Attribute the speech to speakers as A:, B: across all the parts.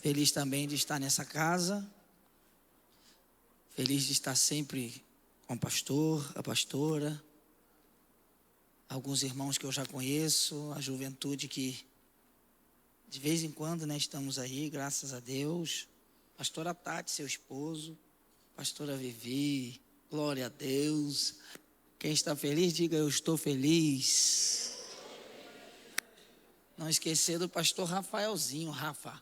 A: Feliz também de estar nessa casa. Feliz de estar sempre com o pastor, a pastora, alguns irmãos que eu já conheço, a juventude que de vez em quando, estamos aí, graças a Deus. Pastora Tati, seu esposo, pastora Vivi, glória a Deus. Quem está feliz, diga eu estou feliz. Não esquecer do pastor Rafaelzinho, Rafa.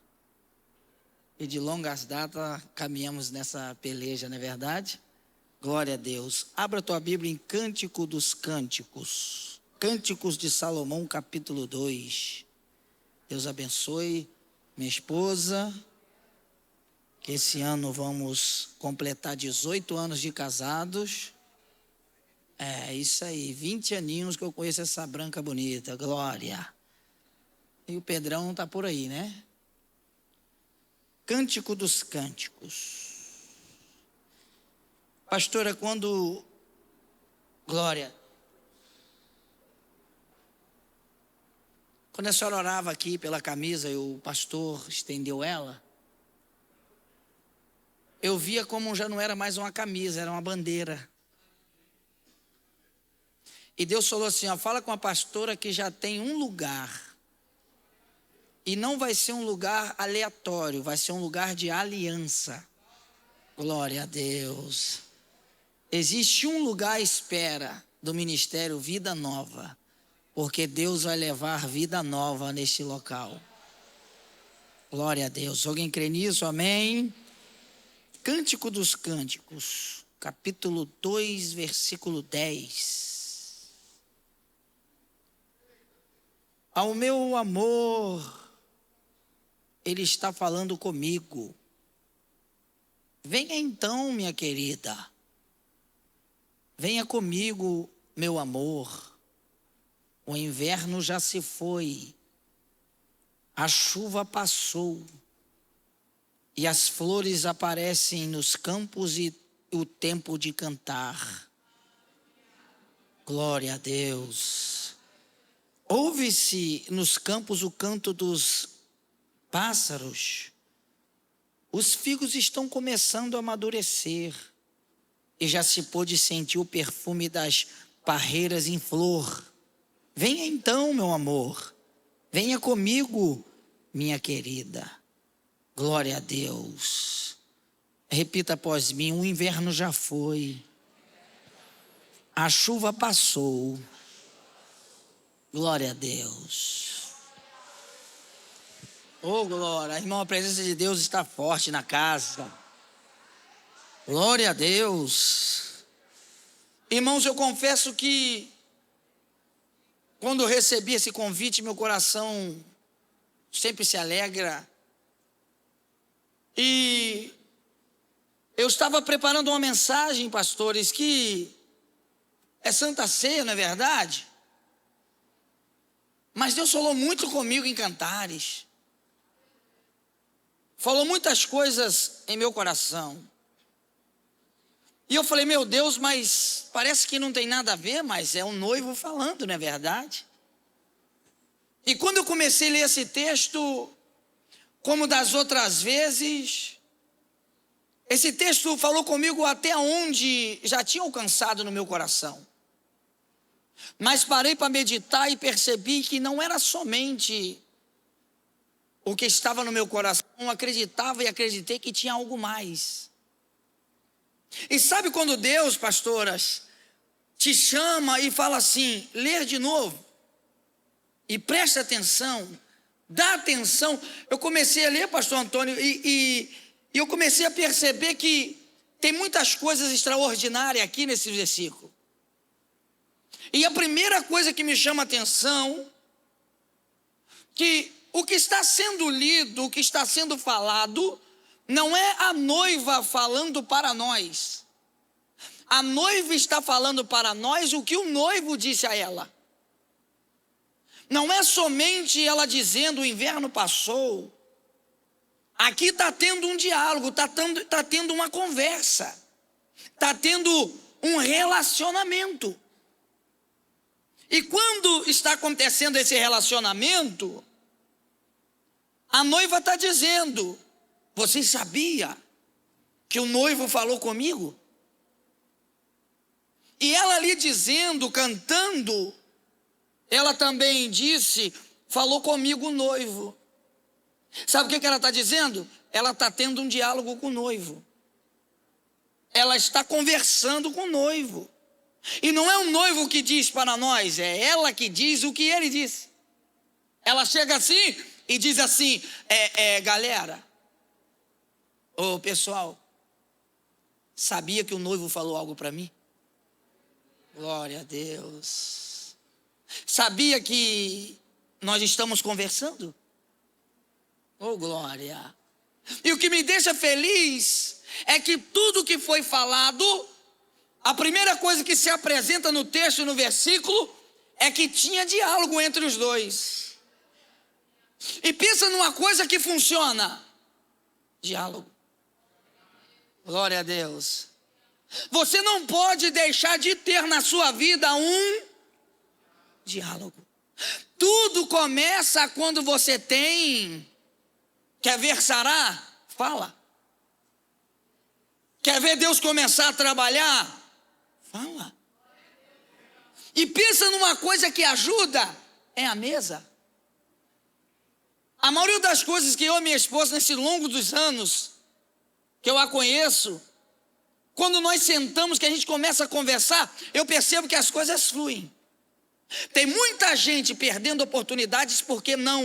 A: E de longas datas caminhamos nessa peleja, não é verdade? Glória a Deus. Abra a tua Bíblia em Cântico dos Cânticos. Cânticos de Salomão, capítulo 2. Deus abençoe minha esposa, que esse ano vamos completar 18 anos de casados. É isso aí, 20 aninhos que eu conheço essa branca bonita, glória. E o Pedrão está por aí, né? Cântico dos Cânticos. Pastora, quando a senhora orava aqui pela camisa e o pastor estendeu ela, eu via como já não era mais uma camisa, era uma bandeira. E Deus falou assim, fala com a pastora que já tem um lugar. E não vai ser um lugar aleatório, vai ser um lugar de aliança. Glória a Deus. Existe um lugar à espera do ministério Vida Nova, porque Deus vai levar vida nova neste local. Glória a Deus. Alguém crê nisso? Amém? Cântico dos Cânticos, capítulo 2, versículo 10. Ao meu amor, Ele está falando comigo. Venha então, minha querida. Venha comigo, meu amor. O inverno já se foi. A chuva passou. E as flores aparecem nos campos e o tempo de cantar. Glória a Deus. Ouve-se nos campos o canto dos pássaros. Os figos estão começando a amadurecer e já se pôde sentir o perfume das parreiras em flor. Venha então, meu amor, venha comigo, minha querida. Glória a Deus. Repita após mim, o inverno já foi, a chuva passou. Glória a Deus. Oh, glória, irmão, a presença de Deus está forte na casa. Glória a Deus. Irmãos, eu confesso que quando eu recebi esse convite, meu coração sempre se alegra. E eu estava preparando uma mensagem, pastores, que é Santa Ceia, não é verdade? Mas Deus falou muito comigo em cantares. Falou muitas coisas em meu coração. E eu falei, meu Deus, mas parece que não tem nada a ver, mas é um noivo falando, não é verdade? E quando eu comecei a ler esse texto, como das outras vezes, esse texto falou comigo até onde já tinha alcançado no meu coração. Mas parei para meditar e percebi que não era somente o que estava no meu coração, acreditava e acreditei que tinha algo mais. E sabe quando Deus, pastoras, te chama e fala assim, lê de novo, e presta atenção, dá atenção. Eu comecei a ler, pastor Antônio, e eu comecei a perceber que tem muitas coisas extraordinárias aqui nesse versículo. E a primeira coisa que me chama a atenção, que o que está sendo lido, o que está sendo falado, não é a noiva falando para nós. A noiva está falando para nós o que o noivo disse a ela. Não é somente ela dizendo o inverno passou. Aqui está tendo um diálogo, está tendo uma conversa. Está tendo um relacionamento. E quando está acontecendo esse relacionamento, a noiva está dizendo, Você sabia que o noivo falou comigo? E ela ali dizendo, cantando, ela também disse, falou comigo o noivo. Sabe o que ela está dizendo? Ela está tendo um diálogo com o noivo. Ela está conversando com o noivo. E não é o noivo que diz para nós, é ela que diz o que ele disse. Ela chega assim e diz assim, galera, ô pessoal, sabia que o noivo falou algo para mim? Glória a Deus. Sabia que nós estamos conversando? Oh, glória. E o que me deixa feliz é que tudo que foi falado, a primeira coisa que se apresenta no texto e no versículo é que tinha diálogo entre os dois. E pensa numa coisa que funciona: diálogo. Glória a Deus. Você não pode deixar de ter na sua vida um diálogo. Tudo começa quando você tem. Quer ver sarar? Fala. Quer ver Deus começar a trabalhar? Fala. E pensa numa coisa que ajuda, é a mesa. A maioria das coisas que eu e minha esposa, nesse longo dos anos que eu a conheço, quando nós sentamos, que a gente começa a conversar, eu percebo que as coisas fluem. Tem muita gente perdendo oportunidades porque não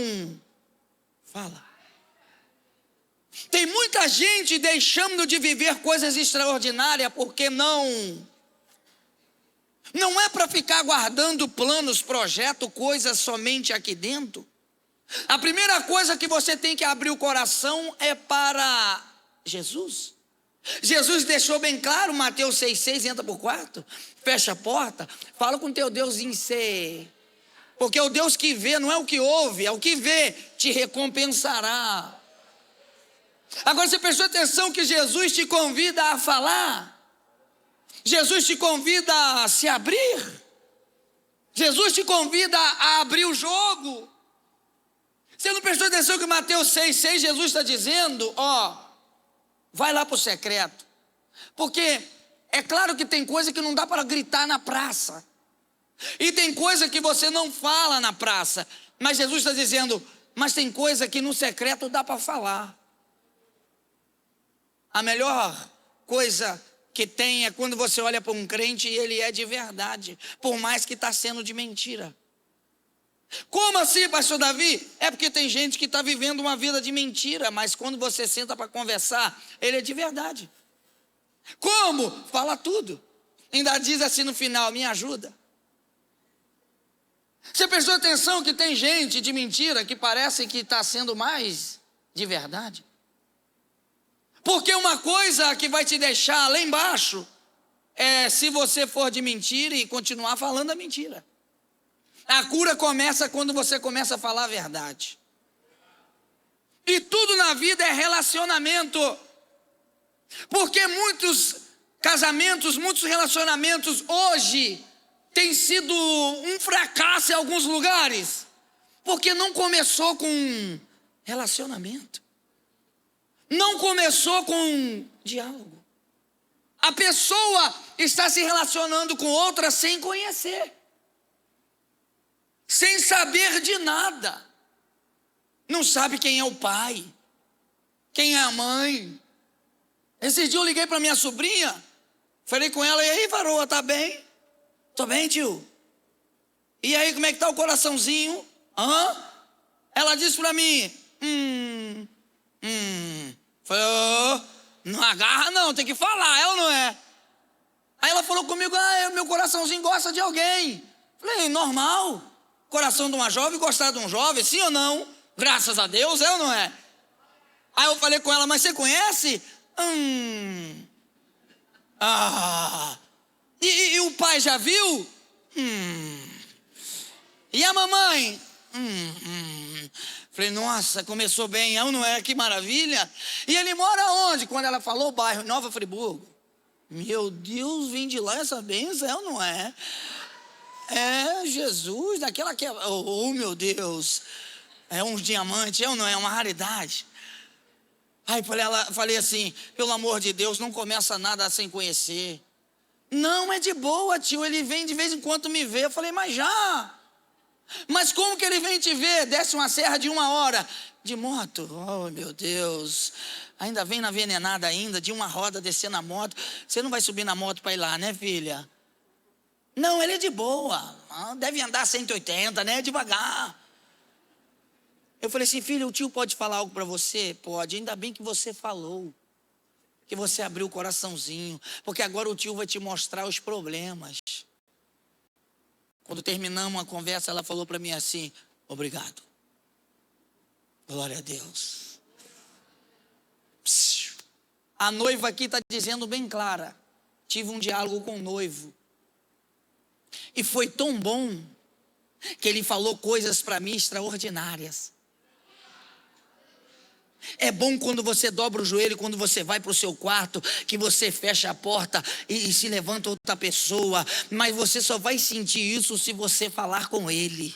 A: fala. Tem muita gente deixando de viver coisas extraordinárias porque não é para ficar guardando planos, projetos, coisas somente aqui dentro. A primeira coisa que você tem que abrir o coração é para Jesus. Jesus deixou bem claro, Mateus 6,6, entra por quarto, fecha a porta, fala com teu Deus em ser. Porque o Deus que vê não é o que ouve, é o que vê, te recompensará. Agora você prestou atenção que Jesus te convida a falar? Jesus te convida a se abrir? Jesus te convida a abrir o jogo? Você não prestou atenção que Mateus 6,6 Jesus está dizendo, vai lá para o secreto. Porque é claro que tem coisa que não dá para gritar na praça. E tem coisa que você não fala na praça. Mas Jesus está dizendo, mas tem coisa que no secreto dá para falar. A melhor coisa que tem é quando você olha para um crente e ele é de verdade, por mais que está sendo de mentira. Como assim, pastor Davi? É porque tem gente que está vivendo uma vida de mentira, mas quando você senta para conversar, ele é de verdade. Como? Fala tudo. Ainda diz assim no final, me ajuda. Você prestou atenção que tem gente de mentira que parece que está sendo mais de verdade? Porque uma coisa que vai te deixar lá embaixo é se você for de mentira e continuar falando a mentira. A cura começa quando você começa a falar a verdade. E tudo na vida é relacionamento. Porque muitos casamentos, muitos relacionamentos hoje têm sido um fracasso em alguns lugares. Porque não começou com relacionamento. Não começou com diálogo. A pessoa está se relacionando com outra sem conhecer. Sem saber de nada. Não sabe quem é o pai, quem é a mãe. Esse dia eu liguei para minha sobrinha, falei com ela, e aí, varoa, tá bem? Tô bem, tio. E aí, como é que tá o coraçãozinho? Ela disse para mim, Falei, não agarra não, tem que falar, é ou não é? Aí ela falou comigo, meu coraçãozinho gosta de alguém. Falei, normal. Coração de uma jovem gostar de um jovem, sim ou não? Graças a Deus, é ou não é? Aí eu falei com ela, mas você conhece? E o pai já viu? E a mamãe? Falei, nossa, começou bem, é ou não é? Que maravilha. E ele mora onde? Quando ela falou o bairro, Nova Friburgo. Meu Deus, vem de lá essa benção, é ou não é? É, Jesus, daquela que é, meu Deus, é um diamante, é ou não é? É uma raridade. Aí falei assim, pelo amor de Deus, não começa nada sem conhecer. Não, é de boa, tio, ele vem de vez em quando me ver. Eu falei, mas já. Mas como que ele vem te ver? Desce uma serra de 1 hora de moto. Oh, meu Deus. Ainda vem na venenada ainda, de uma roda descer na moto. Você não vai subir na moto para ir lá, né, filha? Não, ele é de boa. Deve andar 180, né? Devagar. Eu falei assim, filho, o tio pode falar algo para você? Pode, ainda bem que você falou. Que você abriu o coraçãozinho. Porque agora o tio vai te mostrar os problemas. Quando terminamos a conversa, ela falou para mim assim, obrigado. Glória a Deus. A noiva aqui está dizendo bem clara. Tive um diálogo com o noivo. E foi tão bom que ele falou coisas para mim extraordinárias. É bom quando você dobra o joelho, quando você vai para o seu quarto, que você fecha a porta e se levanta outra pessoa. Mas você só vai sentir isso se você falar com ele.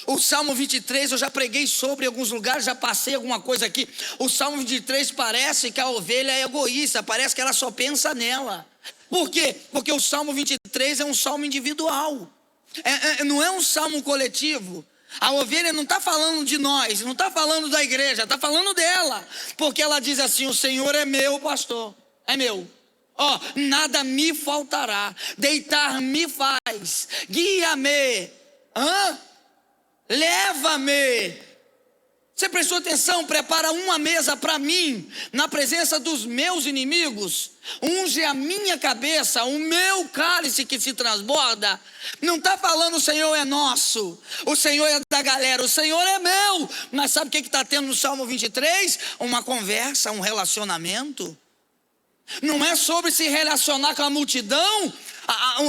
A: O Salmo 23 eu já preguei sobre em alguns lugares, já passei alguma coisa aqui. O Salmo 23 parece que a ovelha é egoísta, parece que ela só pensa nela. Por quê? Porque o Salmo 23 é um salmo individual, não é um salmo coletivo. A ovelha não está falando de nós, não está falando da igreja, está falando dela. Porque ela diz assim, o Senhor é meu pastor, é meu. Nada me faltará, deitar me faz, guia-me, leva-me. Você prestou atenção? Prepara uma mesa para mim, na presença dos meus inimigos. Unge a minha cabeça, o meu cálice que se transborda. Não está falando o Senhor é nosso, o Senhor é da galera, o Senhor é meu. Mas sabe o que está tendo no Salmo 23? Uma conversa, um relacionamento. Não é sobre se relacionar com a multidão.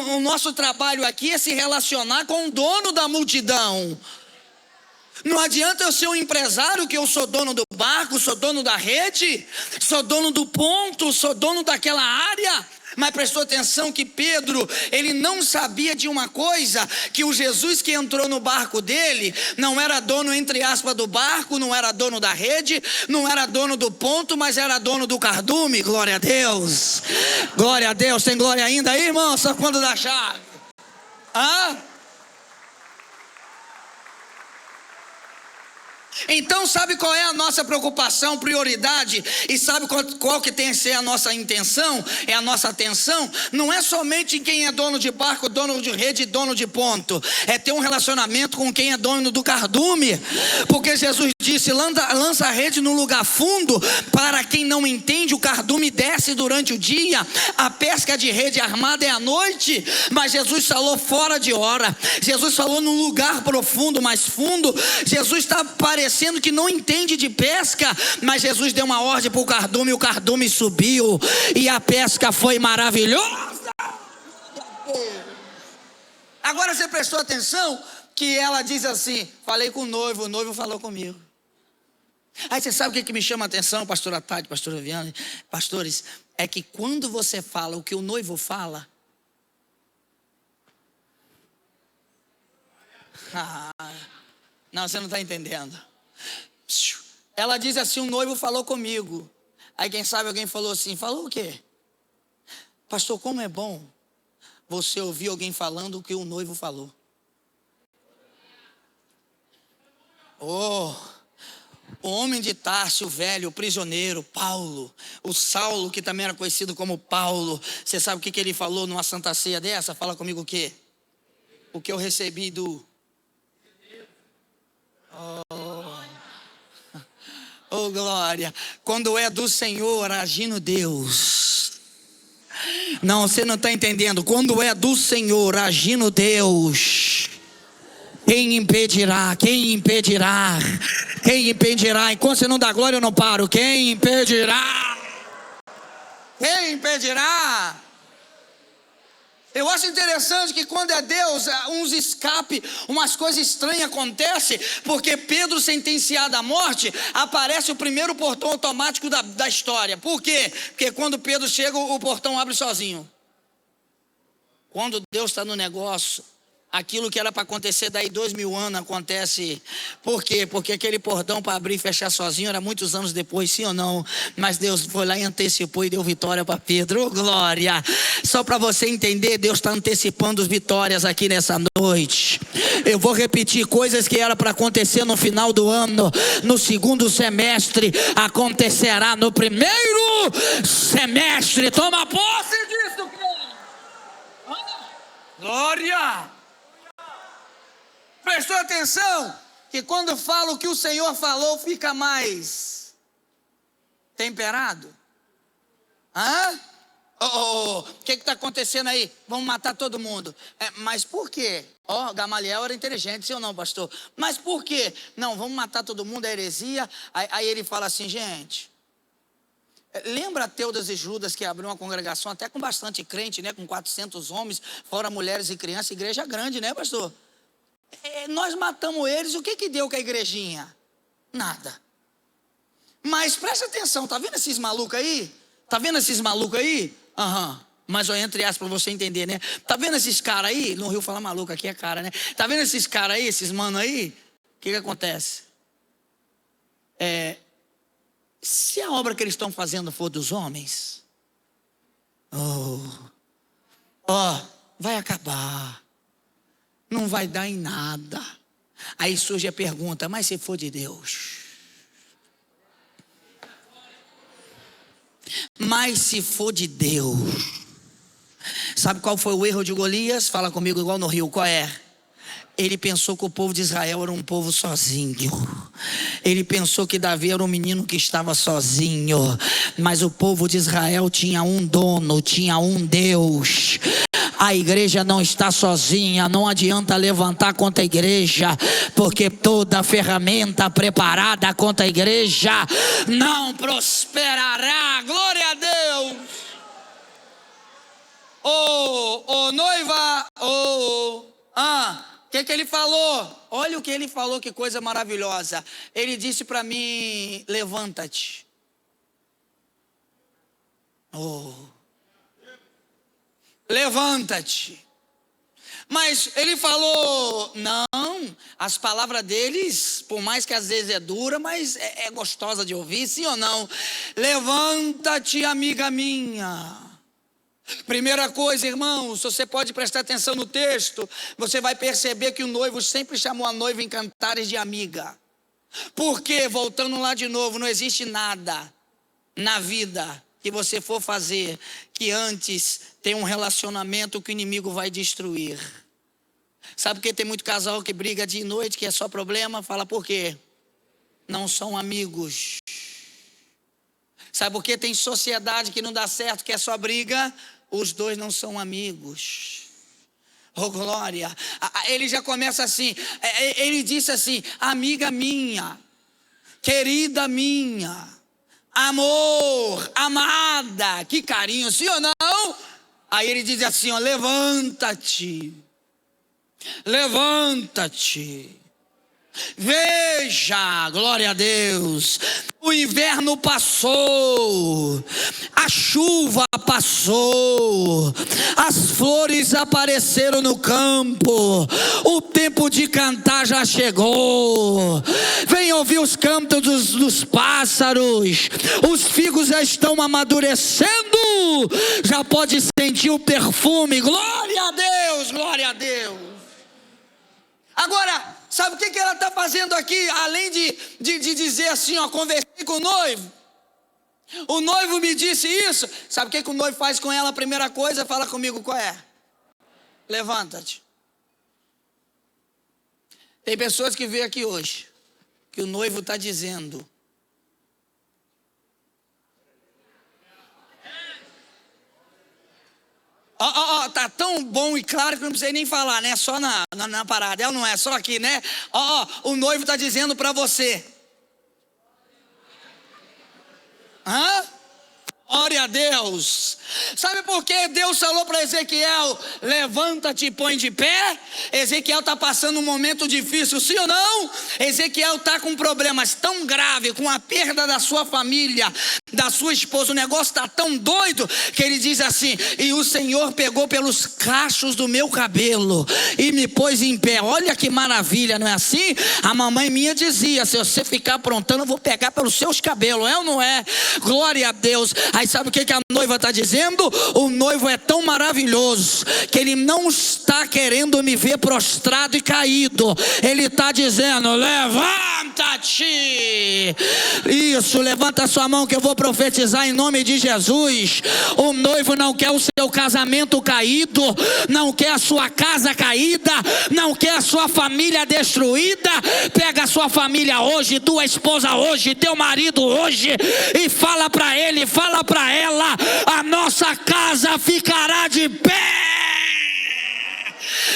A: O nosso trabalho aqui é se relacionar com o dono da multidão. Não adianta eu ser um empresário que eu sou dono do barco, sou dono da rede, sou dono do ponto, sou dono daquela área. Mas prestou atenção que Pedro, ele não sabia de uma coisa, que o Jesus que entrou no barco dele, não era dono entre aspas do barco, não era dono da rede, não era dono do ponto, mas era dono do cardume. Glória a Deus, glória a Deus. Tem glória ainda aí, irmão? Só quando dá chave. Então sabe qual é a nossa preocupação, prioridade? E sabe qual que tem que ser a nossa intenção? É a nossa atenção? Não é somente quem é dono de barco, dono de rede, dono de ponto. É ter um relacionamento com quem é dono do cardume. Porque Jesus disse, lança a rede no lugar fundo. Para quem não entende, o cardume desce durante o dia. A pesca de rede armada é à noite. Mas Jesus falou fora de hora. Jesus falou num lugar profundo, mais fundo. Jesus está parecendo que não entende de pesca, mas Jesus deu uma ordem para o cardume subiu, e a pesca foi maravilhosa. Agora você prestou atenção que ela diz assim, falei com o noivo falou comigo. Aí você sabe o que me chama a atenção, pastora Tati, pastora Viana, pastores, é que quando você fala o que o noivo fala, não, você não está entendendo. Ela diz assim, o noivo falou comigo. Aí quem sabe alguém falou assim, falou o quê? Pastor, como é bom você ouvir alguém falando o que o noivo falou. O homem de Tarso, o velho, o prisioneiro, Paulo, o Saulo, que também era conhecido como Paulo. Você sabe o que ele falou numa santa ceia dessa? Fala comigo o quê? O que eu recebi do... Oh, glória. Quando é do Senhor, agindo Deus. Não, você não está entendendo. Quando é do Senhor, agindo Deus, quem impedirá? Quem impedirá? Quem impedirá? Enquanto você não dá glória, eu não paro. Quem impedirá? Quem impedirá? Eu acho interessante que quando é Deus, uns escape, umas coisas estranhas acontecem, porque Pedro sentenciado à morte, aparece o primeiro portão automático da história. Por quê? Porque quando Pedro chega, o portão abre sozinho. Quando Deus está no negócio, Aquilo que era para acontecer daí 2000 anos acontece. Por quê? Porque aquele portão para abrir e fechar sozinho era muitos anos depois, sim ou não? Mas Deus foi lá e antecipou e deu vitória para Pedro. Oh, glória! Só para você entender, Deus está antecipando as vitórias aqui nessa noite. Eu vou repetir: coisas que era para acontecer no final do ano, no segundo semestre, acontecerá no primeiro semestre. Toma posse disso, cara! Glória! Prestou atenção? Que quando fala o que o Senhor falou, fica mais temperado? O que está acontecendo aí? Vamos matar todo mundo. Mas por quê? Gamaliel era inteligente, sim ou não, pastor? Mas por quê? Não, vamos matar todo mundo, é heresia. Aí ele fala assim: gente, lembra Teudas e Judas, que abriu uma congregação até com bastante crente, né? Com 400 homens, fora mulheres e crianças, igreja grande, né, pastor? Nós matamos eles, o que deu com a igrejinha? Nada. Mas presta atenção, tá vendo esses malucos aí? Tá vendo esses malucos aí? Mas entre aspas para você entender, né? Tá vendo esses caras aí? No Rio fala maluco, aqui é cara, né? Tá vendo esses caras aí, esses mano aí? O que acontece? Se a obra que eles estão fazendo for dos homens, vai acabar. Não vai dar em nada. Aí surge a pergunta: mas se for de Deus? Mas se for de Deus? Sabe qual foi o erro de Golias? Fala comigo igual no Rio, qual é? Ele pensou que o povo de Israel era um povo sozinho. Ele pensou que Davi era um menino que estava sozinho. Mas o povo de Israel tinha um dono, tinha um Deus. A igreja não está sozinha, não adianta levantar contra a igreja, porque toda ferramenta preparada contra a igreja não prosperará. Glória a Deus. Noiva, o que ele falou? Olha o que ele falou, que coisa maravilhosa. Ele disse para mim: levanta-te. Levanta-te. Mas ele falou, não, as palavras deles, por mais que às vezes é dura, mas é gostosa de ouvir, sim ou não? Levanta-te, amiga minha. Primeira coisa, irmãos, você pode prestar atenção no texto, você vai perceber que o noivo sempre chamou a noiva em cantares de amiga. Porque, voltando lá de novo, não existe nada na vida que você for fazer que antes tem um relacionamento que o inimigo vai destruir. Sabe por que tem muito casal que briga de noite, que é só problema? Fala por quê? Não são amigos. Sabe por que tem sociedade que não dá certo, que é só briga? Os dois não são amigos. Oh, glória. Ele já começa assim, ele disse assim: amiga minha, querida minha, amor, amada, que carinho, sim ou não? Aí ele diz assim: levanta-te, levanta-te. Veja, glória a Deus, o inverno passou, a chuva passou, as flores apareceram no campo, o tempo de cantar já chegou. Vem ouvir os cantos dos pássaros, os figos já estão amadurecendo, já pode sentir o perfume. Glória a Deus, glória a Deus. Agora, sabe o que ela está fazendo aqui? Além de dizer assim, conversei com o noivo. O noivo me disse isso. Sabe o que o noivo faz com ela? A primeira coisa, fala comigo, qual é? Levanta-te. Tem pessoas que veem aqui hoje, que o noivo está dizendo: tá tão bom e claro que não precisa nem falar, né? Só na parada, ela não é só aqui, né? O noivo está dizendo para você. Glória a Deus. Sabe por que Deus falou para Ezequiel: levanta-te e põe de pé? Ezequiel está passando um momento difícil, sim ou não? Ezequiel está com problemas tão graves, com a perda da sua família, da sua esposa. O negócio está tão doido que ele diz assim: e o Senhor pegou pelos cachos do meu cabelo e me pôs em pé. Olha que maravilha, não é assim? A mamãe minha dizia: se você ficar aprontando, eu vou pegar pelos seus cabelos. É ou não é? Glória a Deus. Aí sabe o que a noiva está dizendo? O noivo é tão maravilhoso que ele não está querendo me ver prostrado e caído. Ele está dizendo: levanta-te. Isso, levanta a sua mão que eu vou profetizar em nome de Jesus. O noivo não quer o seu casamento caído, não quer a sua casa caída, não quer a sua família destruída. Pega a sua família hoje, tua esposa hoje, teu marido hoje, e fala para ele, fala para ela: a nossa casa ficará de pé.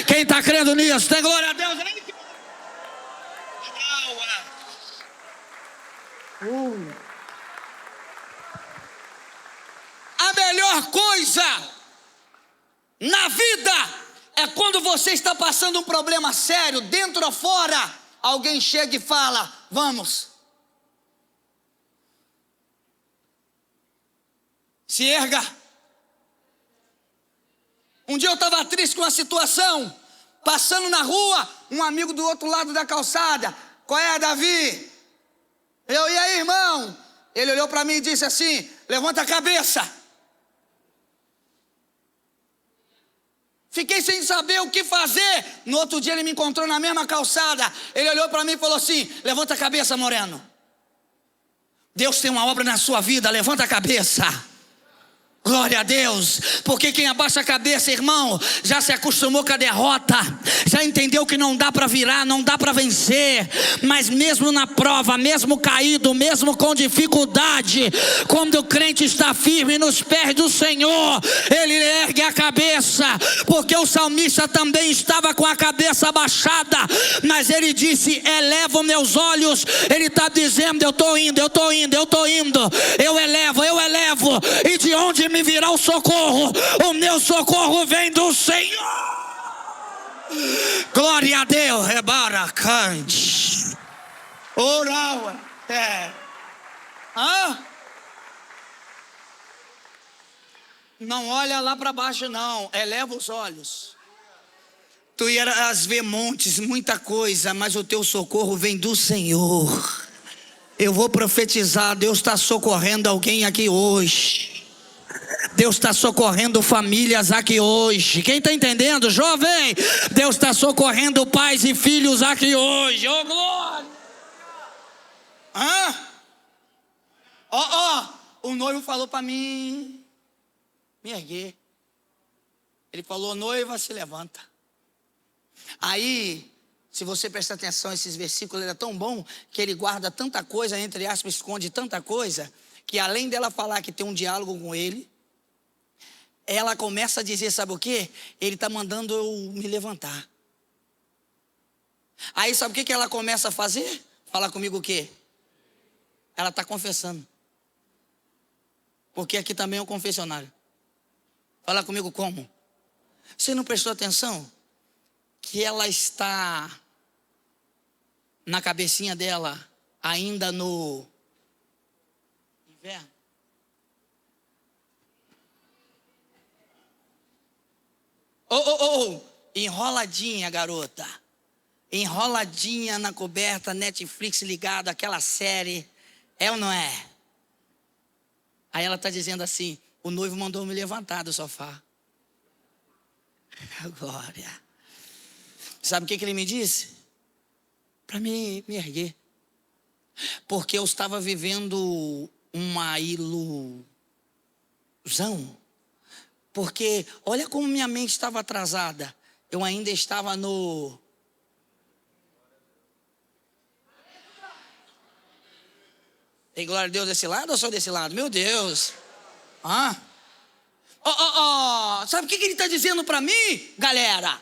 A: Quem está crendo nisso, tem glória a Deus. A melhor coisa na vida é quando você está passando um problema sério, dentro ou fora, alguém chega e fala: vamos, se erga. Um dia eu estava triste com uma situação, passando na rua, um amigo do outro lado da calçada: qual é, Davi? E aí, irmão? Ele olhou para mim e disse assim: levanta a cabeça. Fiquei sem saber o que fazer. No outro dia ele me encontrou na mesma calçada. Ele olhou para mim e falou assim: levanta a cabeça, moreno. Deus tem uma obra na sua vida, levanta a cabeça. Glória a Deus, porque quem abaixa a cabeça, irmão, já se acostumou com a derrota, já entendeu que não dá para virar, não dá para vencer. Mas mesmo na prova, mesmo caído, mesmo com dificuldade, quando o crente está firme nos pés do Senhor, ele ergue a cabeça. Porque o salmista também estava com a cabeça abaixada, mas ele disse: elevo meus olhos. Ele está dizendo: eu estou indo, eu elevo, e de onde me virá o socorro? O meu socorro vem do Senhor. Glória a Deus. Rebaracante. Oral. Não olha lá para baixo, não. Eleva os olhos. Tu irás ver montes, muita coisa, mas o teu socorro vem do Senhor. Eu vou profetizar: Deus está socorrendo alguém aqui hoje. Deus está socorrendo famílias aqui hoje. Quem está entendendo, jovem? Deus está socorrendo pais e filhos aqui hoje. Oh, glória! O noivo falou para mim me erguer. Ele falou: noiva, se levanta. Aí, se você prestar atenção, esses versículos, ele é tão bom que ele guarda tanta coisa, entre aspas, esconde tanta coisa, que além dela falar que tem um diálogo com ele, ela começa a dizer: sabe o que? Ele está mandando eu me levantar. Aí sabe o que ela começa a fazer? Fala comigo o quê? Ela está confessando. Porque aqui também é um confessionário. Fala comigo como? Você não prestou atenção? Que ela está na cabecinha dela ainda no inverno. Enroladinha, garota. Enroladinha na coberta, Netflix ligado, aquela série. É ou não é? Aí ela está dizendo assim: o noivo mandou me levantar do sofá. Glória. Sabe o que ele me disse? Para me erguer. Porque eu estava vivendo uma ilusão. Porque olha como minha mente estava atrasada. Eu ainda estava no... Tem glória a Deus desse lado ou só desse lado? Meu Deus. Sabe o que ele está dizendo para mim, galera?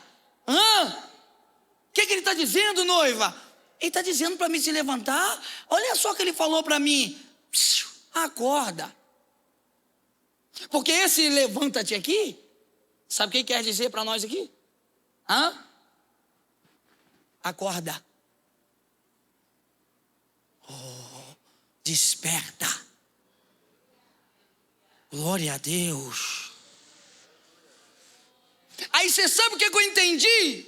A: O que ele está dizendo, noiva? Ele está dizendo para mim se levantar. Olha só o que ele falou para mim: acorda. Porque esse levanta-te aqui, sabe o que quer dizer para nós aqui? Acorda. Desperta. Glória a Deus. Aí você sabe o que eu entendi?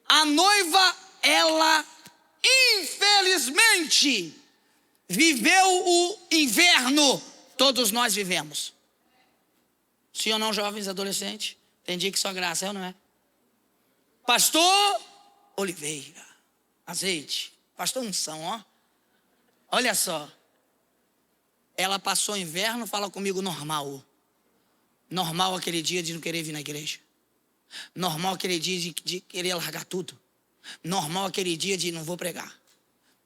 A: A noiva, ela infelizmente viveu o inverno. Todos nós vivemos. Sim ou não, jovens, adolescentes? Entendi que só graça, é ou não é? Pastor Oliveira, azeite, pastor unção, ó. Olha só. Ela passou o inverno, fala comigo normal. Normal aquele dia de não querer vir na igreja. Normal aquele dia de querer largar tudo. Normal aquele dia de não vou pregar.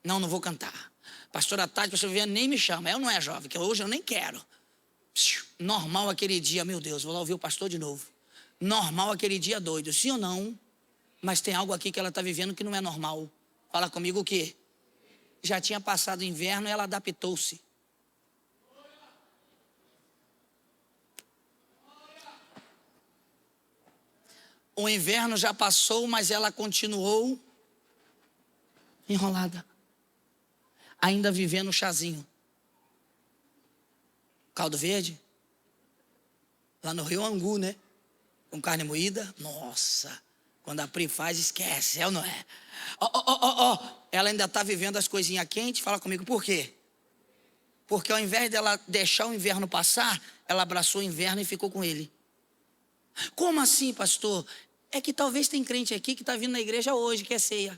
A: Não vou cantar. Pastora Tati, pastor Viviane nem me chama. Eu não é jovem, que hoje eu nem quero. Normal aquele dia, meu Deus, vou lá ouvir o pastor de novo. Normal aquele dia doido, sim ou não? Mas tem algo aqui que ela está vivendo que não é normal. Fala comigo o quê? Já tinha passado o inverno e ela adaptou-se. O inverno já passou, mas ela continuou enrolada. Ainda vivendo o chazinho. Caldo verde. Lá no Rio Angu, né? Com carne moída. Nossa, quando a Pri faz, esquece, é ou não é? Ela ainda está vivendo as coisinhas quentes. Fala comigo, por quê? Porque ao invés dela deixar o inverno passar, ela abraçou o inverno e ficou com ele. Como assim, pastor? É que talvez tem crente aqui que está vindo na igreja hoje, que é ceia.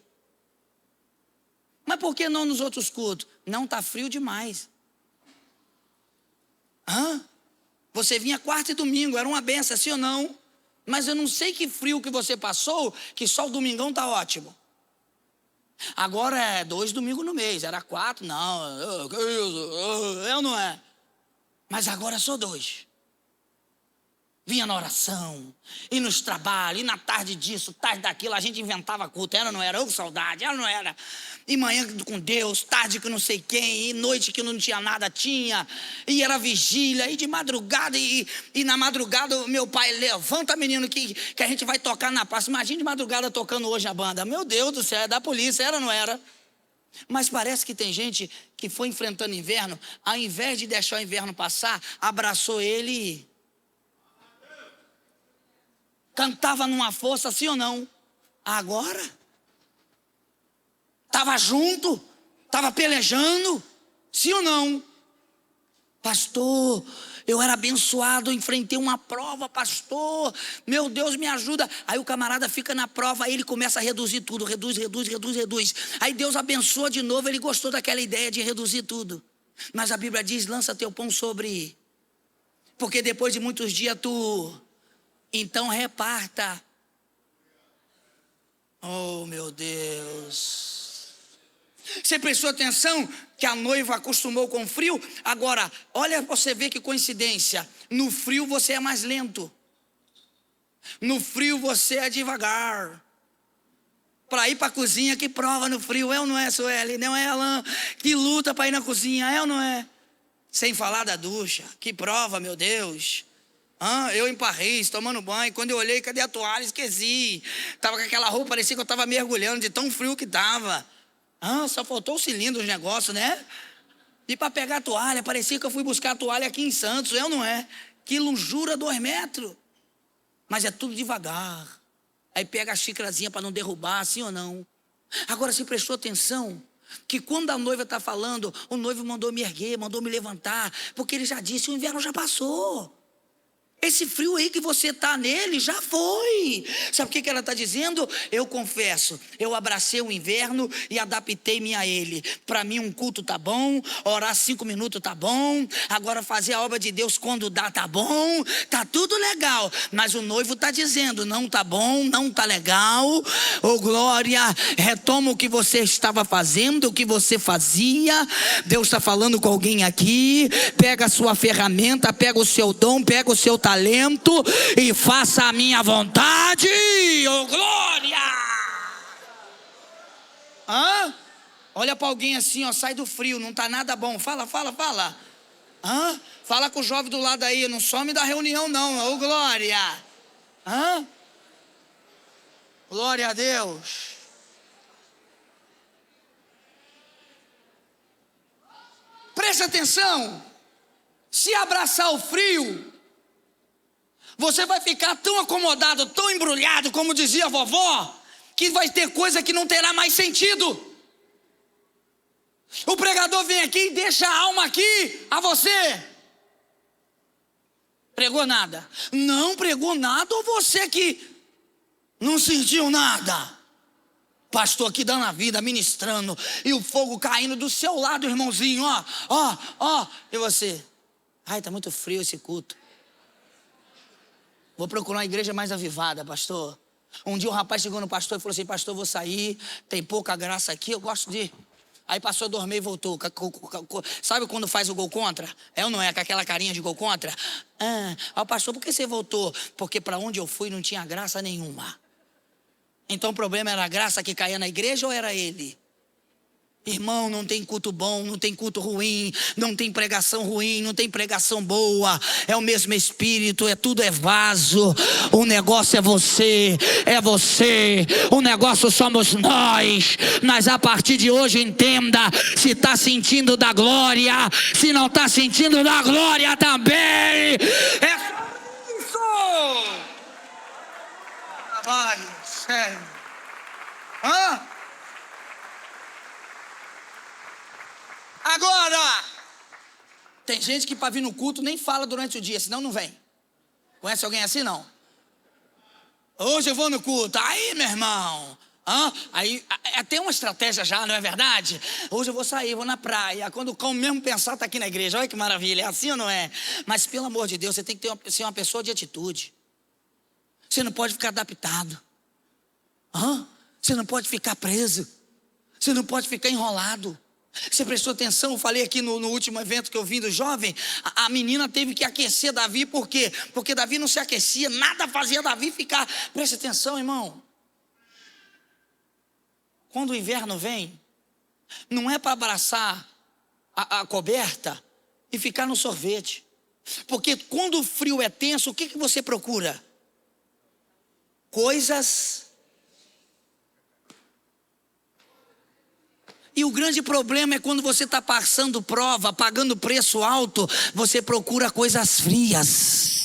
A: Mas por que não nos outros cultos? Não, está frio demais. Você vinha quarta e domingo, era uma benção, sim ou não? Mas eu não sei que frio que você passou, que só o domingão está ótimo. Agora é 2 domingos no mês, era 4, não, eu não é. Mas agora é só 2. Vinha na oração, e nos trabalhos, e na tarde disso, tarde daquilo, a gente inventava culto, era ou não era? Saudade, era ou não era? E manhã com Deus, tarde que não sei quem, e noite que não tinha nada, tinha, e era vigília, e de madrugada, e na madrugada meu pai, levanta menino que a gente vai tocar na praça. Imagina de madrugada tocando hoje a banda, meu Deus do céu, é da polícia, era ou não era? Mas parece que tem gente que foi enfrentando inverno, ao invés de deixar o inverno passar, abraçou ele e cantava numa força, sim ou não? Agora? Estava junto? Estava pelejando? Sim ou não? Pastor, eu era abençoado, eu enfrentei uma prova, pastor. Meu Deus, me ajuda. Aí o camarada fica na prova, aí ele começa a reduzir tudo, reduz. Aí Deus abençoa de novo, ele gostou daquela ideia de reduzir tudo. Mas a Bíblia diz, lança teu pão sobre. Porque depois de muitos dias então reparta. Oh, meu Deus. Você prestou atenção que a noiva acostumou com o frio? Agora, olha você vê que coincidência. No frio você é mais lento. No frio você é devagar. Para ir para a cozinha, que prova no frio, é ou não é, Sueli? Não é, Alain? Que luta para ir na cozinha, é ou não é? Sem falar da ducha, que prova, meu Deus. Eu em Paris, tomando banho. Quando eu olhei, cadê a toalha? Esqueci. Tava com aquela roupa, parecia que eu tava mergulhando de tão frio que tava. Só faltou o cilindro, os negócios, né? E para pegar a toalha, parecia que eu fui buscar a toalha aqui em Santos, eu não é? Que longura 2 metros. Mas é tudo devagar. Aí pega a xícarazinha para não derrubar, sim ou não? Agora, você prestou atenção? Que quando a noiva está falando, o noivo mandou me erguer, mandou me levantar, porque ele já disse, o inverno já passou. Esse frio aí que você está nele já foi. Sabe o que ela está dizendo? Eu confesso, eu abracei o inverno e adaptei-me a ele. Para mim um culto tá bom, orar 5 minutos tá bom, agora fazer a obra de Deus quando dá tá bom, tá tudo legal. Mas o noivo está dizendo, não tá bom, não tá legal. Oh glória, retoma o que você estava fazendo, o que você fazia. Deus está falando com alguém aqui. Pega a sua ferramenta, pega o seu dom, pega o seu talento e faça a minha vontade. Oh glória! Olha para alguém assim, sai do frio, não tá nada bom. Fala. Fala com o jovem do lado aí, não some da reunião não, ô glória. Glória a Deus. Preste atenção. Se abraçar o frio, você vai ficar tão acomodado, tão embrulhado, como dizia a vovó, que vai ter coisa que não terá mais sentido. O pregador vem aqui e deixa a alma aqui a você. Pregou nada? Não pregou nada, ou você que não sentiu nada? Pastor aqui dando a vida, ministrando, e o fogo caindo do seu lado, irmãozinho, ó. E você? Ai, tá muito frio esse culto. Vou procurar uma igreja mais avivada, pastor. Um dia um rapaz chegou no pastor e falou assim: pastor, vou sair, tem pouca graça aqui, eu gosto de... Aí passou a dormir e voltou. Sabe quando faz o gol contra? É ou não é? Com aquela carinha de gol contra? Pastor, por que você voltou? Porque para onde eu fui não tinha graça nenhuma. Então o problema era a graça que caía na igreja ou era ele? Irmão, não tem culto bom, não tem culto ruim, não tem pregação ruim, não tem pregação boa. É o mesmo Espírito, tudo é vaso. O negócio é você, o negócio somos nós. Mas a partir de hoje entenda, se está sentindo da glória, se não está sentindo da glória também. É só isso. Trabalho, sério. Agora, tem gente que para vir no culto nem fala durante o dia, senão não vem. Conhece alguém assim, não? Hoje eu vou no culto, aí meu irmão, aí é até uma estratégia já, não é verdade? Hoje eu vou sair, vou na praia, quando o mesmo pensar tá aqui na igreja, olha que maravilha, é assim ou não é? Mas pelo amor de Deus, você tem que ser uma pessoa de atitude. Você não pode ficar adaptado. Você não pode ficar preso. Você não pode ficar enrolado. Você prestou atenção? Eu falei aqui no último evento que eu vim do jovem. A menina teve que aquecer Davi. Por quê? Porque Davi não se aquecia. Nada fazia Davi ficar. Preste atenção, irmão. Quando o inverno vem, não é para abraçar a coberta e ficar no sorvete. Porque quando o frio é tenso, o que você procura? Coisas. E o grande problema é quando você está passando prova, pagando preço alto, você procura coisas frias.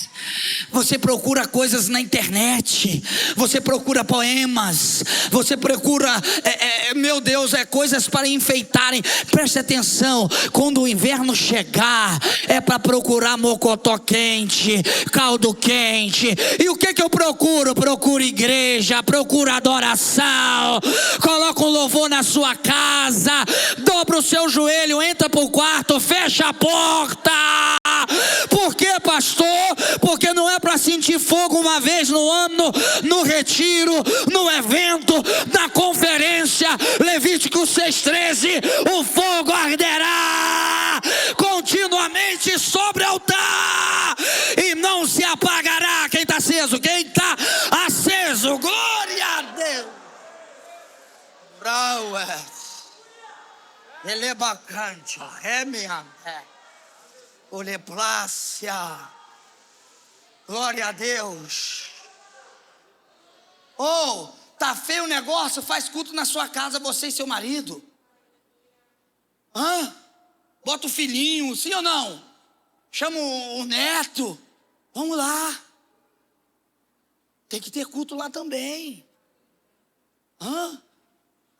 A: Você procura coisas na internet, você procura poemas, você procura, meu Deus, coisas para enfeitarem. Preste atenção, quando o inverno chegar, é para procurar mocotó quente, caldo quente. E o que eu procuro? Procuro igreja, procuro adoração. Coloca um louvor na sua casa, dobra o seu joelho, entra para o quarto, fecha a porta. Por quê, pastor? Porque não é para sentir fogo uma vez no ano, no retiro, no evento, na conferência. Levítico 6,13: o fogo arderá continuamente sobre o altar e não se apagará. Quem está aceso? Quem está aceso? Glória a Deus. Ele é bacante, é minha. Oleplácia. Glória a Deus. Tá feio o negócio? Faz culto na sua casa, você e seu marido. Bota o filhinho, sim ou não? Chama o neto. Vamos lá. Tem que ter culto lá também.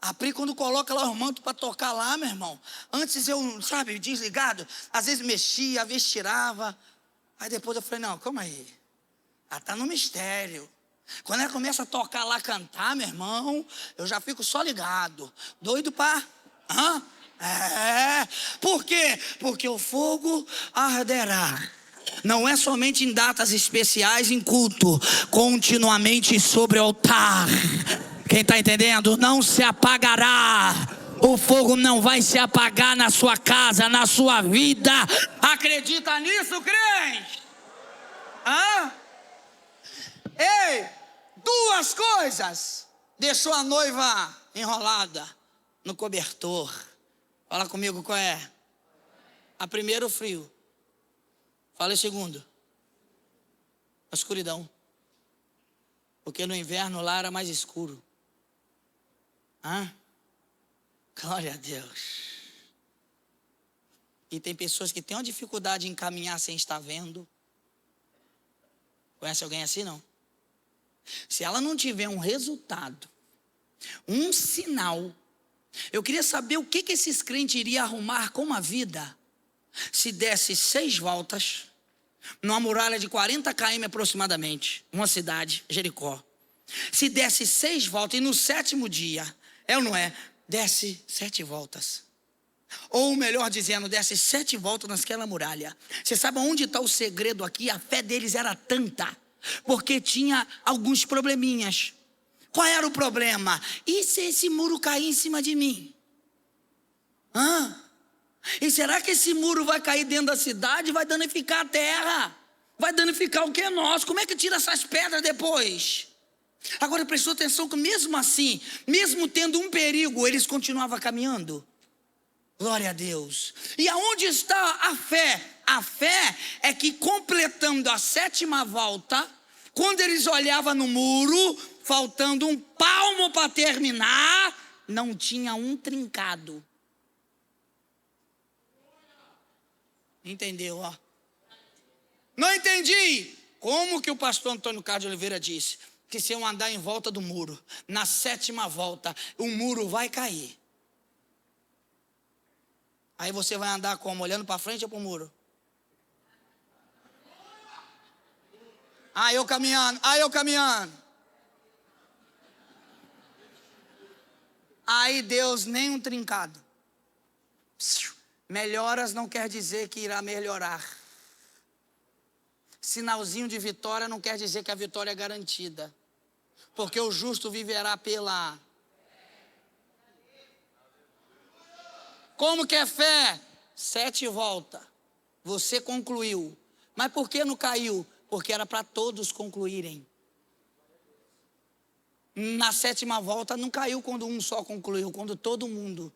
A: A Pri, quando coloca lá o manto para tocar lá, meu irmão, antes eu, desligado, às vezes mexia, às vezes tirava. Aí depois eu falei: não, calma aí. Ela tá no mistério. Quando ela começa a tocar lá, cantar, meu irmão, eu já fico só ligado. Doido para... Por quê? Porque o fogo arderá. Não é somente em datas especiais, em culto, continuamente sobre o altar. Quem está entendendo? Não se apagará. O fogo não vai se apagar na sua casa, na sua vida. Acredita nisso, crente? Ei, duas coisas. Deixou a noiva enrolada no cobertor. Fala comigo, qual é? A primeira, o frio. Fala em segundo. A escuridão. Porque no inverno lá era mais escuro. Glória a Deus. E tem pessoas que têm uma dificuldade em caminhar sem estar vendo. Conhece alguém assim, não? Se ela não tiver um resultado, um sinal, eu queria saber o que esses crentes iriam arrumar com a vida se desse 6 voltas numa muralha de 40 km aproximadamente, uma cidade, Jericó. Se desse 6 voltas e no 7º dia, é ou não é? Desse 7 voltas. Ou melhor dizendo, desse 7 voltas naquela muralha. Você sabe onde está o segredo aqui? A fé deles era tanta, porque tinha alguns probleminhas. Qual era o problema? E se esse muro cair em cima de mim? E será que esse muro vai cair dentro da cidade? Vai danificar a terra? Vai danificar o que é nosso? Como é que tira essas pedras depois? Agora prestou atenção que mesmo assim, mesmo tendo um perigo, eles continuavam caminhando. Glória a Deus. E aonde está a fé? A fé é que completando a 7ª volta, quando eles olhavam no muro, faltando um palmo para terminar, não tinha um trincado. Entendeu, ó? Não entendi. Como que o pastor Antônio Carlos de Oliveira disse que se eu andar em volta do muro, na 7ª volta, o muro vai cair. Aí você vai andar como? Olhando para frente ou para o muro? Eu caminhando. Aí Deus nem um trincado. Melhoras não quer dizer que irá melhorar. Sinalzinho de vitória não quer dizer que a vitória é garantida. Porque o justo viverá pela... Como que é fé? 7 voltas. Você concluiu. Mas por que não caiu? Porque era para todos concluírem. Na 7ª volta não caiu quando um só concluiu, quando todo mundo.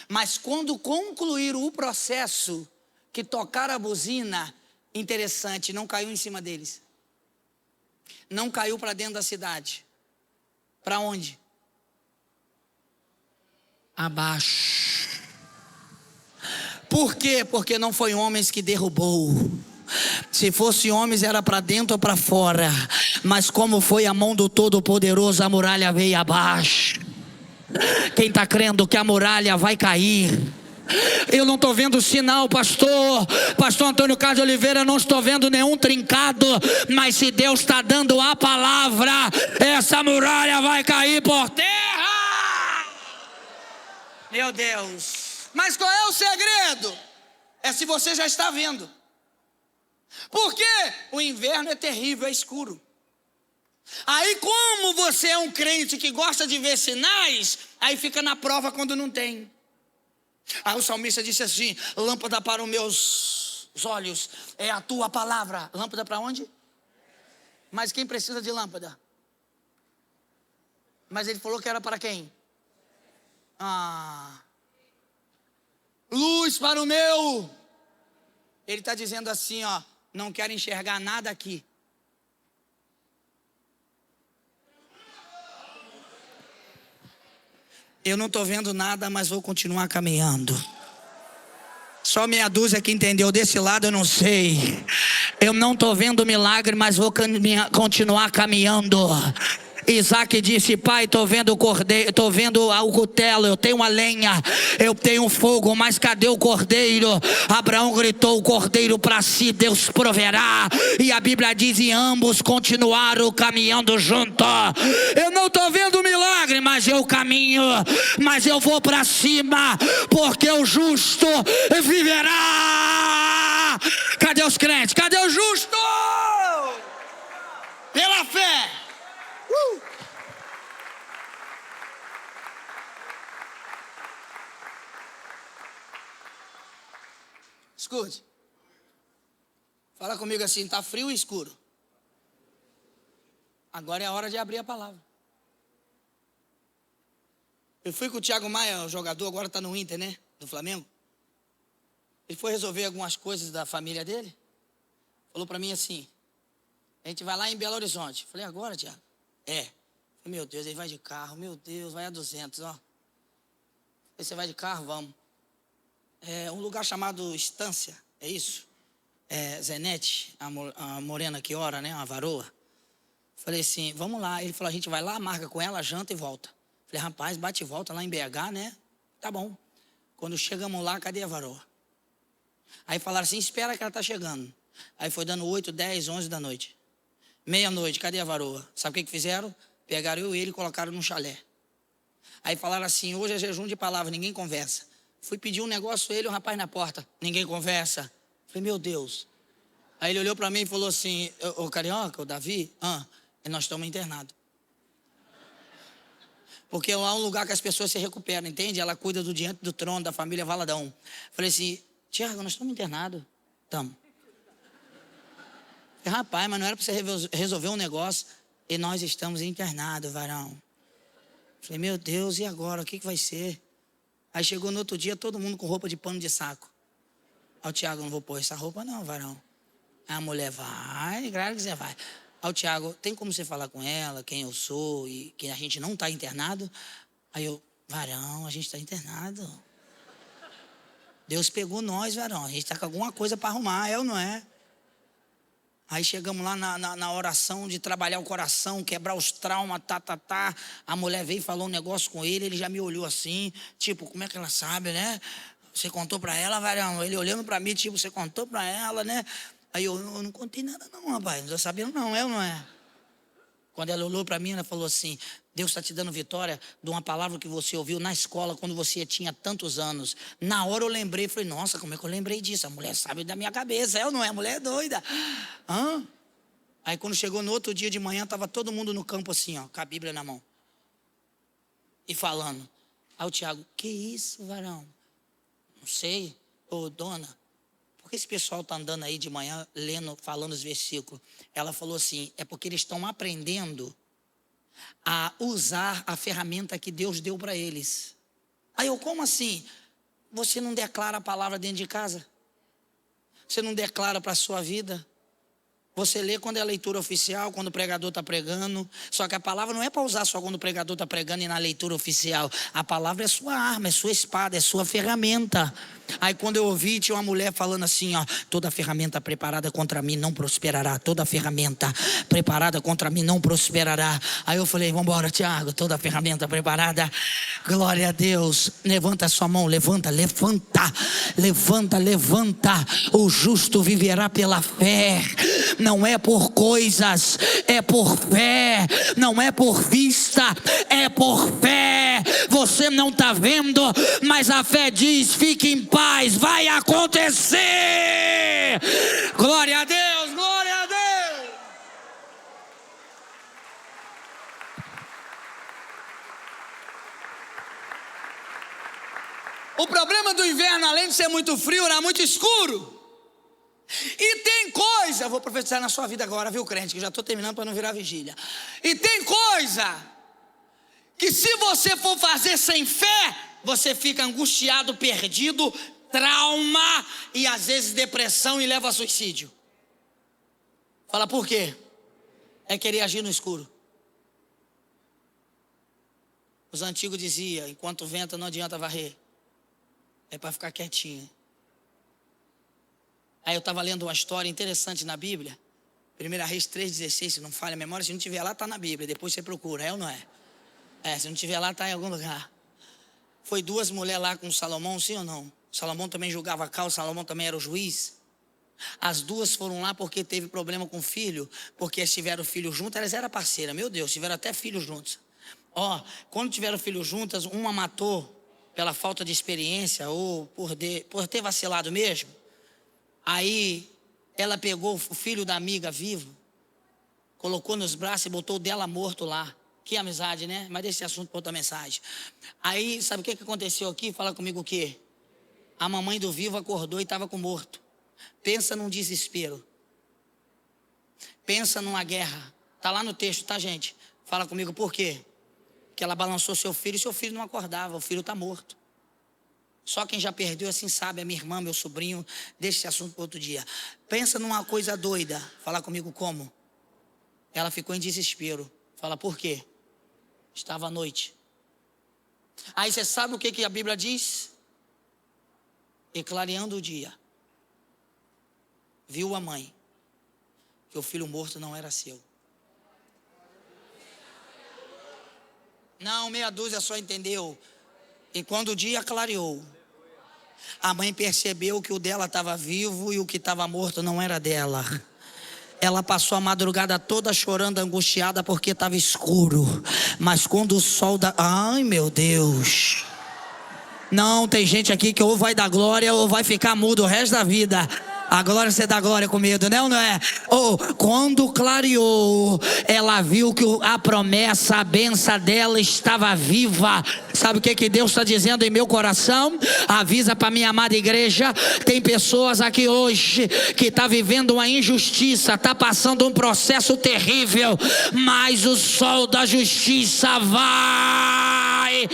A: Mas quando concluíram o processo, que tocaram a buzina, interessante, não caiu em cima deles. Não caiu para dentro da cidade. Para onde? Abaixo. Por quê? Porque não foi homens que derrubou. Se fosse homens era para dentro ou para fora. Mas como foi a mão do Todo-Poderoso, a muralha veio abaixo. Quem está crendo que a muralha vai cair? Eu não estou vendo sinal, pastor Antônio Carlos de Oliveira, não estou vendo nenhum trincado. Mas se Deus está dando a palavra, essa muralha vai cair por terra. Meu Deus. Mas qual é o segredo? É se você já está vendo. Porque o inverno é terrível, é escuro. Aí como você é um crente que gosta de ver sinais, aí fica na prova quando não tem. Aí o salmista disse assim: lâmpada para os meus olhos é a tua palavra. Lâmpada para onde? Mas quem precisa de lâmpada? Mas ele falou que era para quem? Luz para o meu. Ele está dizendo assim, ó: não quero enxergar nada aqui. Eu não estou vendo nada, mas vou continuar caminhando. Só meia dúzia que entendeu. Desse lado eu não sei. Eu não estou vendo milagre, mas vou continuar caminhando. Isaac disse: pai, estou vendo o cordeiro, estou vendo o cutelo, eu tenho a lenha, eu tenho fogo, mas cadê o cordeiro? Abraão gritou: o cordeiro para si Deus proverá. E a Bíblia diz: e ambos continuaram caminhando junto. Eu não estou vendo milagre, mas eu caminho, mas eu vou para cima, porque o justo viverá. Cadê os crentes? Cadê o justo? Pela fé. Escute. Fala comigo assim: tá frio e escuro. Agora é a hora de abrir a palavra. Eu fui com o Thiago Maia, o jogador, agora está no Inter, né? Do Flamengo. Ele foi resolver algumas coisas da família dele. falou para mim assim: a gente vai lá em Belo Horizonte. Falei, agora, Tiago? É. Falei, meu Deus, ele vai de carro, meu Deus, vai a 200, ó. Falei, você vai de carro? Vamos. É um lugar chamado Estância, é isso? É Zenete, a morena que ora, né, a varoa. Falei assim, vamos lá. Ele falou, a gente vai lá, marca com ela, janta e volta. Falei, rapaz, bate e volta lá em BH, né? Tá bom. Quando chegamos lá, cadê a varoa? Aí falaram assim, espera que ela tá chegando. Aí foi dando 8, 10, 11 da noite. Meia-noite, cadê a varoa? Sabe o que fizeram? Pegaram eu e ele e colocaram num chalé. Aí falaram assim, hoje é jejum de palavra, ninguém conversa. Fui pedir um negócio, ele e o rapaz na porta, ninguém conversa. Falei, meu Deus. Aí ele olhou para mim e falou assim, ô Carioca, o Davi, nós estamos internados. Porque lá é um lugar que as pessoas se recuperam, entende? Ela cuida do diante do trono da família Valadão. Falei assim, Tiago, nós estamos internados. Estamos. Rapaz, mas não era para você resolver um negócio e nós estamos internados, varão. Falei, meu Deus, e agora? O que vai ser? Aí chegou no outro dia, todo mundo com roupa de pano de saco. Aí o Tiago, não vou pôr essa roupa não, varão. Aí a mulher, vai, claro que você vai. Aí o Tiago, tem como você falar com ela, quem eu sou e que a gente não está internado? Aí eu, varão, a gente está internado. Deus pegou nós, varão, a gente está com alguma coisa para arrumar, é ou não é? Aí chegamos lá na oração de trabalhar o coração, quebrar os traumas, A mulher veio e falou um negócio com ele já me olhou assim, tipo, como é que ela sabe, né? Você contou pra ela, varão? Ele olhando pra mim, tipo, você contou pra ela, né? Aí eu não contei nada não, rapaz, não tô sabendo não, é ou não é? Quando ela olhou para mim, ela falou assim, Deus está te dando vitória de uma palavra que você ouviu na escola quando você tinha tantos anos. Na hora eu lembrei, falei, nossa, como é que eu lembrei disso? A mulher sabe da minha cabeça, é ou não é? A mulher é doida. Aí quando chegou no outro dia de manhã, estava todo mundo no campo assim, ó, com a Bíblia na mão. E falando. Aí o Tiago, que isso, varão? Não sei. Ô, dona, por que esse pessoal está andando aí de manhã, lendo, falando os versículos? Ela falou assim, é porque eles estão aprendendo a usar a ferramenta que Deus deu para eles. Aí eu, como assim? Você não declara a palavra dentro de casa? Você não declara para a sua vida? Você lê quando é a leitura oficial, quando o pregador está pregando. Só que a palavra não é para usar só quando o pregador está pregando e na leitura oficial. A palavra é sua arma, é sua espada, é sua ferramenta. Aí quando eu ouvi, tinha uma mulher falando assim, ó, toda ferramenta preparada contra mim não prosperará. Toda ferramenta preparada contra mim não prosperará. Aí eu falei, vamos embora, Tiago, toda ferramenta preparada. Glória a Deus. Levanta a sua mão, levanta. O justo viverá pela fé. Não é por coisas, é por fé. Não é por vista, é por fé. Você não está vendo, mas a fé diz, fique em paz, vai acontecer. Glória a Deus, glória a Deus. O problema do inverno, além de ser muito frio, era muito escuro. E tem coisa, eu vou profetizar na sua vida agora, viu, crente, que já estou terminando para não virar vigília. E tem coisa que se você for fazer sem fé, você fica angustiado, perdido, trauma e às vezes depressão e leva a suicídio. Fala por quê? É querer agir no escuro. Os antigos diziam, enquanto venta não adianta varrer. É para ficar quietinho. Aí eu estava lendo uma história interessante na Bíblia. 1 Reis 3,16, se não falha a memória. Se não tiver lá, está na Bíblia. Depois você procura, é ou não é? Se não tiver lá, está em algum lugar. Foi duas mulheres lá com Salomão, sim ou não? Salomão também julgava causa, Salomão também era o juiz. As duas foram lá porque teve problema com o filho. Porque eles tiveram filho juntos, elas eram parceiras. Meu Deus, tiveram até filhos juntos. Quando tiveram filhos juntas, uma matou pela falta de experiência ou por ter vacilado mesmo. Aí ela pegou o filho da amiga vivo, colocou nos braços e botou o dela morto lá. Que amizade, né? Mas deixa esse assunto para outra mensagem. Aí, sabe o que aconteceu aqui? Fala comigo o quê? A mamãe do vivo acordou e estava com o morto. Pensa num desespero. Pensa numa guerra. Está lá no texto, tá, gente? Fala comigo por quê? Que ela balançou seu filho e seu filho não acordava. O filho está morto. Só quem já perdeu assim sabe, a minha irmã, meu sobrinho. Deixa esse assunto para outro dia. Pensa numa coisa doida. Fala comigo como? Ela ficou em desespero. Fala, por quê? Estava à noite. Aí você sabe o que a Bíblia diz? E clareando o dia, viu a mãe que o filho morto não era seu. Não, meia dúzia só entendeu. E quando o dia clareou, a mãe percebeu que o dela estava vivo e o que estava morto não era dela. Ela passou a madrugada toda chorando, angustiada, porque estava escuro. Mas quando o sol ai, meu Deus. Não, tem gente aqui que ou vai dar glória ou vai ficar mudo o resto da vida. A glória, você dá glória com medo, não é? Quando clareou, ela viu que a promessa, a bênção dela estava viva. Sabe o que Deus está dizendo em meu coração? Avisa para minha amada igreja. Tem pessoas aqui hoje que estão vivendo uma injustiça, está passando um processo terrível, mas o sol da justiça vai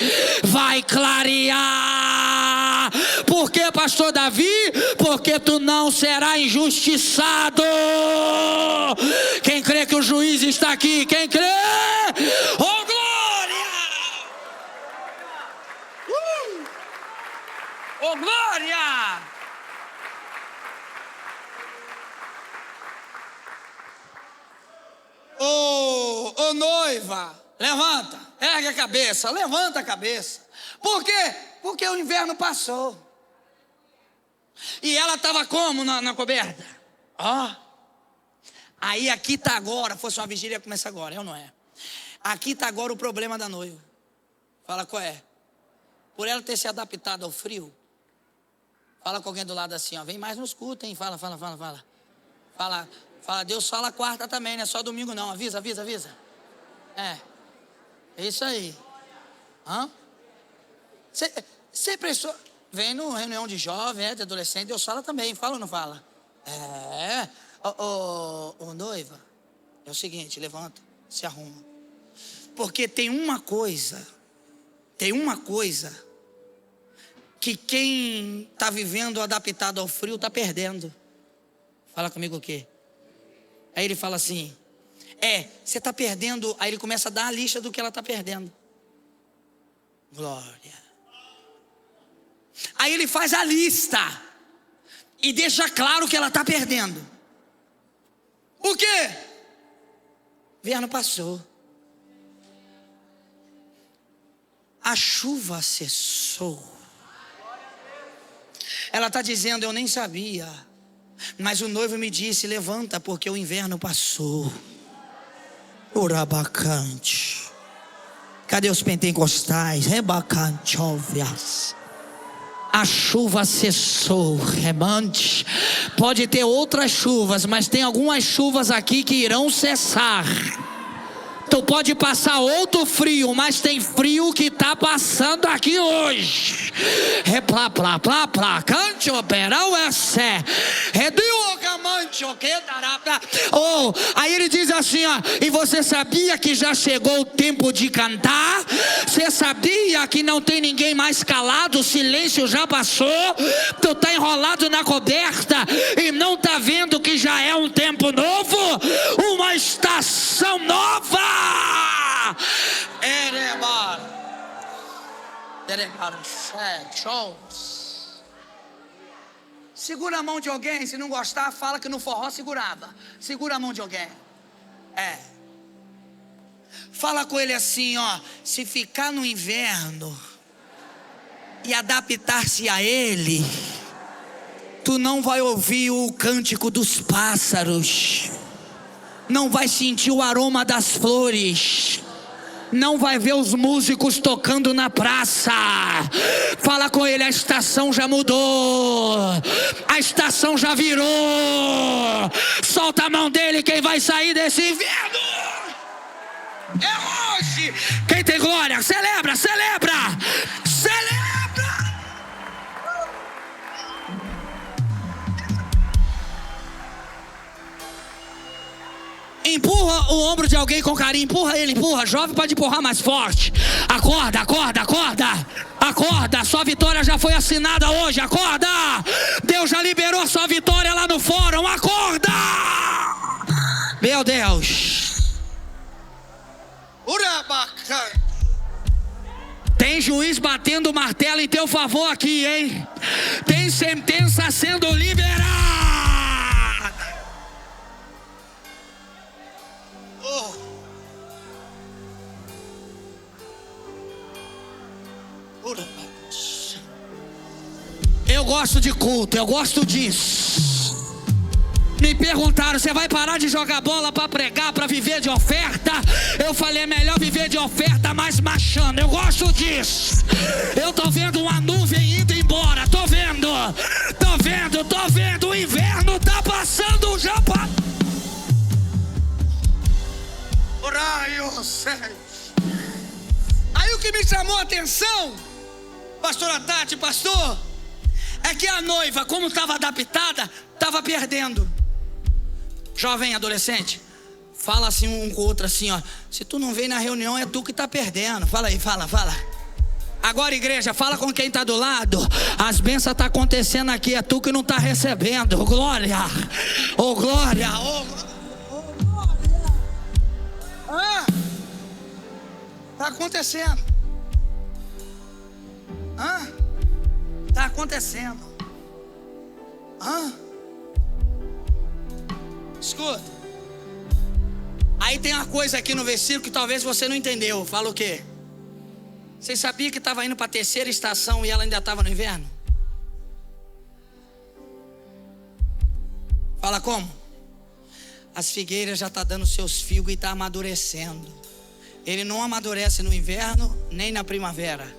A: clarear. Por que, pastor Davi? Porque tu não será injustiçado. Quem crê que o juiz está aqui? Quem crê? Oh, glória! Oh, glória! Oh, noiva, levanta, ergue a cabeça, levanta a cabeça. Por quê? Porque o inverno passou. E ela estava como na coberta? Aí aqui está agora, fosse uma vigília, começa agora, é ou não é? Aqui está agora o problema da noiva. Fala qual é? Por ela ter se adaptado ao frio. Fala com alguém do lado assim, vem mais nos cultos, hein? Fala, Deus fala quarta também, não é só domingo não, avisa. É isso aí. Você prestou... Vem no reunião de jovem, de adolescente, Deus fala também, fala ou não fala? Noiva, é o seguinte, levanta, se arruma. Porque tem uma coisa que quem está vivendo adaptado ao frio está perdendo. Fala comigo o quê? Aí ele fala assim, você está perdendo, aí ele começa a dar a lista do que ela está perdendo. Glória. Aí ele faz a lista e deixa claro que ela está perdendo. O quê? Inverno passou. A chuva cessou. Ela está dizendo, eu nem sabia, mas o noivo me disse, levanta porque o inverno passou. Urabacante. Cadê os pentecostais? Rebacante, óbvias. A chuva cessou, remante. Pode ter outras chuvas, mas tem algumas chuvas aqui que irão cessar. Tu pode passar outro frio, mas tem frio que está passando aqui hoje. Cante operar o essé. Aí ele diz assim, e você sabia que já chegou o tempo de cantar? Você sabia que não tem ninguém mais calado? O silêncio já passou. Tu está enrolado na coberta e não está vendo que já é um tempo novo, uma estação nova. Segura a mão de alguém, se não gostar, fala que no forró segurava. Segura a mão de alguém. Fala com ele assim, se ficar no inverno e adaptar-se a ele, tu não vai ouvir o cântico dos pássaros, não vai sentir o aroma das flores, não vai ver os músicos tocando na praça. Fala com ele, a estação já mudou, a estação já virou. Solta a mão dele, quem vai sair desse inverno é hoje. Quem tem glória, celebra. Empurra o ombro de alguém com carinho, empurra ele, empurra. Jovem pode empurrar mais forte. Acorda. Acorda, sua vitória já foi assinada hoje. Acorda, Deus já liberou sua vitória lá no fórum. Acorda, meu Deus. Tem juiz batendo o martelo em teu favor aqui, hein? Tem sentença sendo liberada. Eu gosto de culto, eu gosto disso. Me perguntaram, você vai parar de jogar bola para pregar, para viver de oferta? Eu falei, é melhor viver de oferta, mas marchando. Eu gosto disso. Eu tô vendo uma nuvem indo embora. Tô vendo. O inverno tá passando já. Aí o que me chamou a atenção, pastora Tati, pastor, é que a noiva, como estava adaptada, estava perdendo. Jovem, adolescente, fala assim um com o outro assim, ó. Se tu não vem na reunião, é tu que tá perdendo. Fala aí, fala. Agora, igreja, fala com quem tá do lado. As bênçãos tá acontecendo aqui, é tu que não tá recebendo. Oh, glória. Oh, glória. Oh, glória. Tá acontecendo. Tá acontecendo. Escuta. Aí tem uma coisa aqui no versículo que talvez você não entendeu. Fala o quê? Você sabia que estava indo para a terceira estação e ela ainda estava no inverno? Fala como? As figueiras já estão dando seus figos e está amadurecendo. Ele não amadurece no inverno nem na primavera.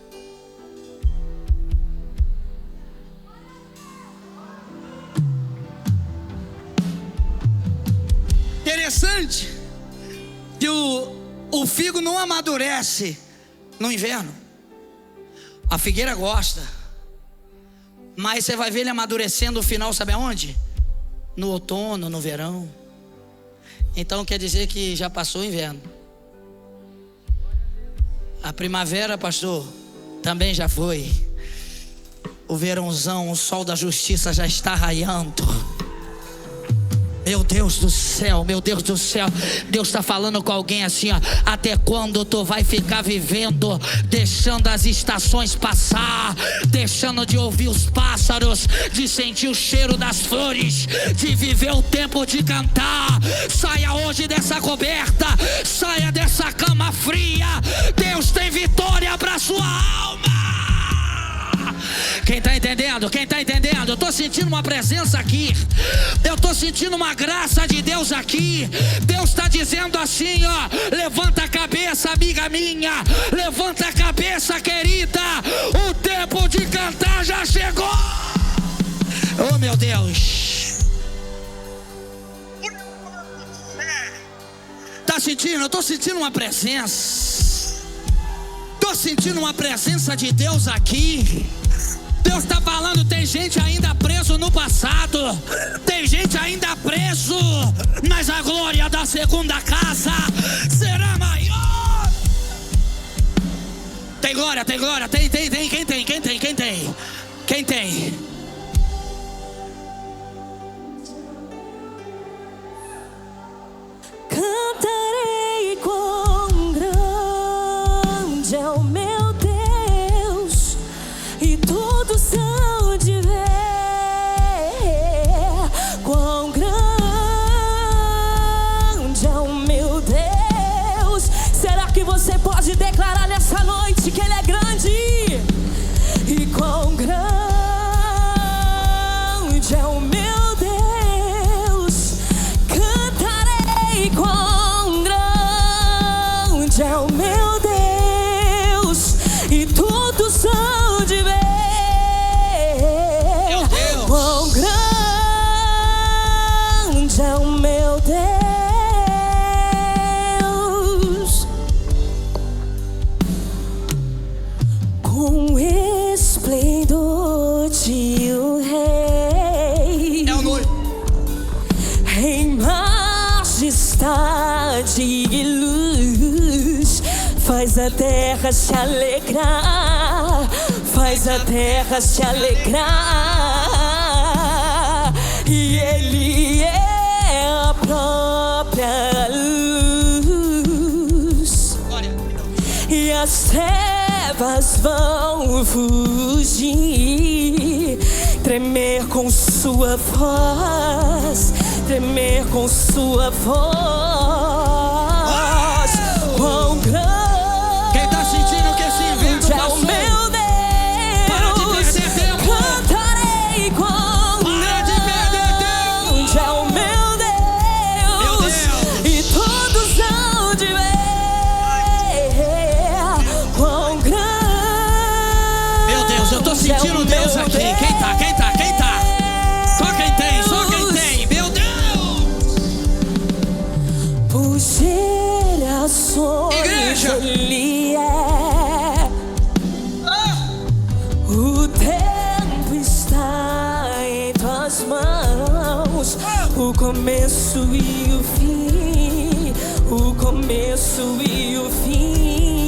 A: Interessante que o figo não amadurece no inverno. A figueira gosta, mas você vai ver ele amadurecendo no final, sabe aonde? No outono, no verão. Então quer dizer que já passou o inverno. A primavera, pastor, também já foi. O verãozão, o sol da justiça já está raiando. Meu Deus do céu, Deus está falando com alguém assim, ó. Até quando tu vai ficar vivendo, deixando as estações passar, deixando de ouvir os pássaros, de sentir o cheiro das flores, de viver o tempo de cantar? Saia hoje dessa coberta, saia dessa cama fria. Deus tem vitória para sua alma. Quem está entendendo? Eu estou sentindo uma presença aqui. Eu estou sentindo uma graça de Deus aqui. Deus está dizendo assim, ó. Levanta a cabeça, amiga minha. Levanta a cabeça, querida. O tempo de cantar já chegou. Oh, meu Deus. Está sentindo? Eu estou sentindo uma presença. Estou sentindo uma presença de Deus aqui. Deus está falando, tem gente ainda preso no passado, tem gente ainda preso, mas a glória da segunda casa será maior. Tem glória, tem, quem tem?
B: Cantarei quão grande é o meu Deus, e todos hão de ver quão grande é o meu Deus. Será que você pode declarar nessa noite que Ele é grande? E quão grande é o meu Deus. Cantarei quão grande é o meu Deus, e todos hão de ver quão grande é o meu Deus. Com esplendor de o Rei,
A: É o noivo.
B: em majestade e luz, faz a terra se alegrar, faz a terra se alegrar, e Ele é a própria luz, e as trevas vão fugir, tremer com sua voz, tremer com sua voz. Quão grande
A: Quem tá sentindo que esse inverno
B: é o
A: passou?
B: meu Deus,
A: Para de perder tempo.
B: cantarei quão
A: Para de perder tempo.
B: grande é o meu Deus, e todos hão de ver quão grande.
A: Meu Deus, eu tô sentindo Deus aqui. Quem tá? Quem tá? Quem tá? Só quem tem, só quem tem. Meu Deus!
B: Por gerações
A: Igreja.
B: Ele é. O tempo está em tuas mãos, o começo e o fim, o começo e o fim.